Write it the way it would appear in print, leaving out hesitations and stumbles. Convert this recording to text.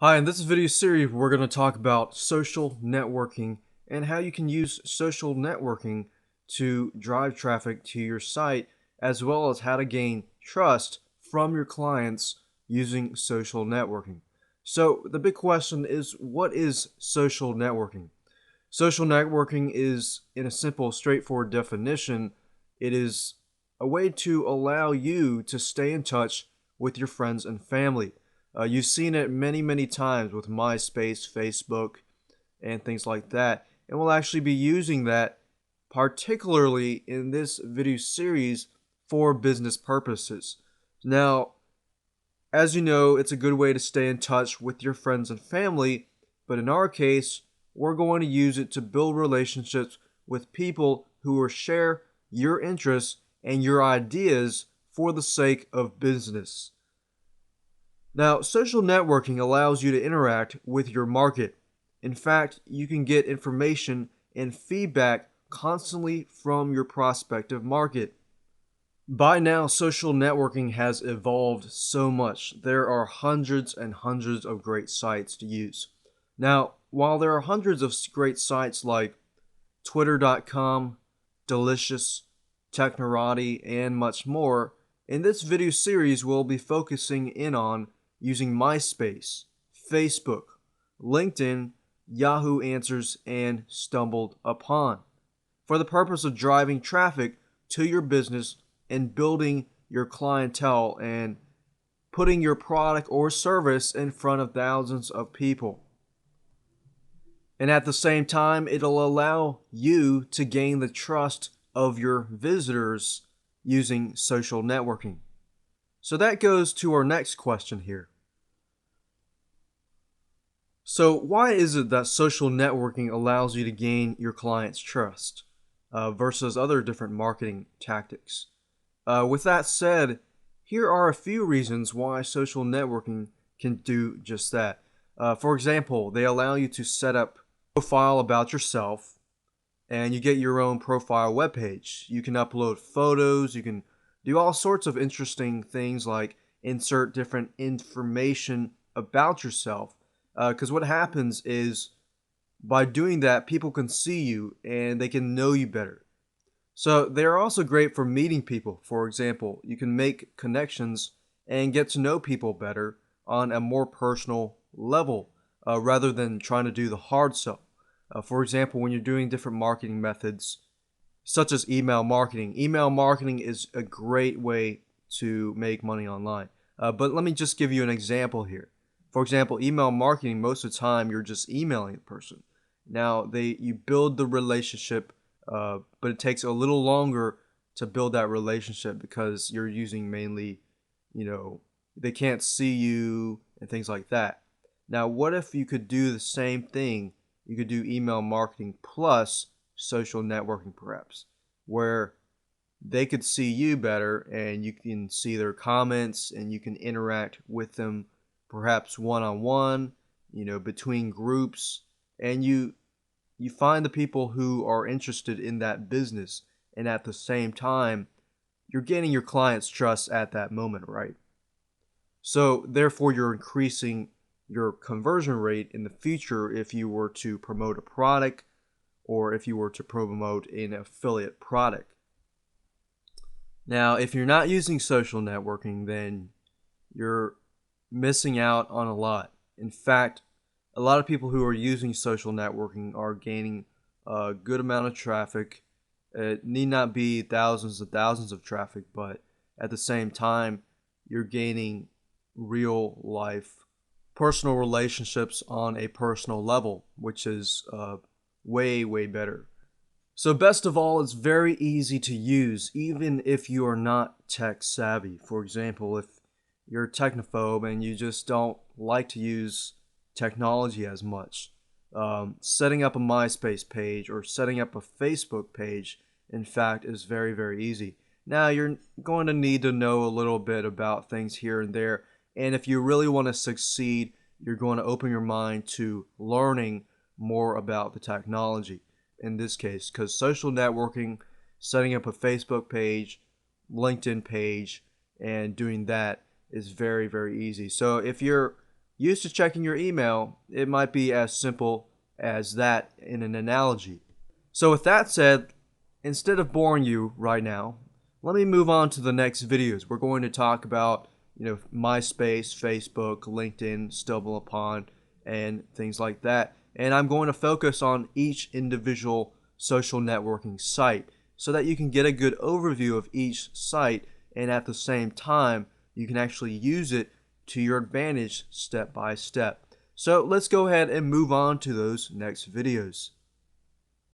Hi, in this video series, we're going to talk about social networking and how you can use social networking to drive traffic to your site, as well as how to gain trust from your clients using social networking. So, the big question is, what is social networking? Social networking is, in a simple, straightforward definition, it is a way to allow you to stay in touch with your friends and family. You've seen it many, many times with MySpace, Facebook, and things like that. And we'll actually be using that particularly in this video series for business purposes. Now, as you know, it's a good way to stay in touch with your friends and family, but in our case, we're going to use it to build relationships with people who will share your interests and your ideas for the sake of business. Now, social networking allows you to interact with your market. In fact, you can get information and feedback constantly from your prospective market. By now, social networking has evolved so much. There are hundreds and hundreds of great sites to use. Now, while there are hundreds of great sites like Twitter.com, Delicious, Technorati, and much more, in this video series we'll be focusing in on using MySpace, Facebook, LinkedIn, Yahoo Answers, and Stumbled Upon for the purpose of driving traffic to your business and building your clientele and putting your product or service in front of thousands of people. And at the same time, it'll allow you to gain the trust of your visitors using social networking. So that goes to our next question here. So, why is it that social networking allows you to gain your clients' trust versus other different marketing tactics? With that said, here are a few reasons why social networking can do just that. For example, they allow you to set up a profile about yourself and you get your own profile webpage. You can upload photos, you can do all sorts of interesting things like insert different information about yourself. Because what happens is by doing that, people can see you and they can know you better. So they're also great for meeting people. For example, you can make connections and get to know people better on a more personal level rather than trying to do the hard sell. For example, when you're doing different marketing methods, such as email marketing is a great way to make money online. But let me just give you an example here. For example, email marketing, most of the time you're just emailing the person. Now you build the relationship, but it takes a little longer to build that relationship because you're using mainly, they can't see you and things like that. Now, what if you could do the same thing? You could do email marketing plus social networking, perhaps, where they could see you better and you can see their comments and you can interact with them perhaps one on one, between groups, and you find the people who are interested in that business, and at the same time you're gaining your client's trust at that moment, right? So therefore you're increasing your conversion rate in the future if you were to promote a product or if you were to promote an affiliate product. Now, if you're not using social networking, then you're missing out on a lot. In fact, a lot of people who are using social networking are gaining a good amount of traffic. It need not be thousands and thousands of traffic, but at the same time, you're gaining real life personal relationships on a personal level, which is way, way better. So, best of all, it's very easy to use, even if you are not tech savvy. For example, if you're a technophobe and you just don't like to use technology as much, setting up a MySpace page or setting up a Facebook page, in fact, is very, very easy. Now, you're going to need to know a little bit about things here and there. And if you really want to succeed, you're going to open your mind to learning more about the technology in this case, because social networking, setting up a Facebook page, LinkedIn page, and doing that is very, very easy. So if you're Used to checking your email, it might be as simple as that in an analogy. So with that said, instead of boring you right now, let me move on to the next videos. We're going to talk about, MySpace, Facebook, LinkedIn, StumbleUpon, and things like that. And I'm going to focus on each individual social networking site so that you can get a good overview of each site, and at the same time, you can actually use it to your advantage step by step. So let's go ahead and move on to those next videos.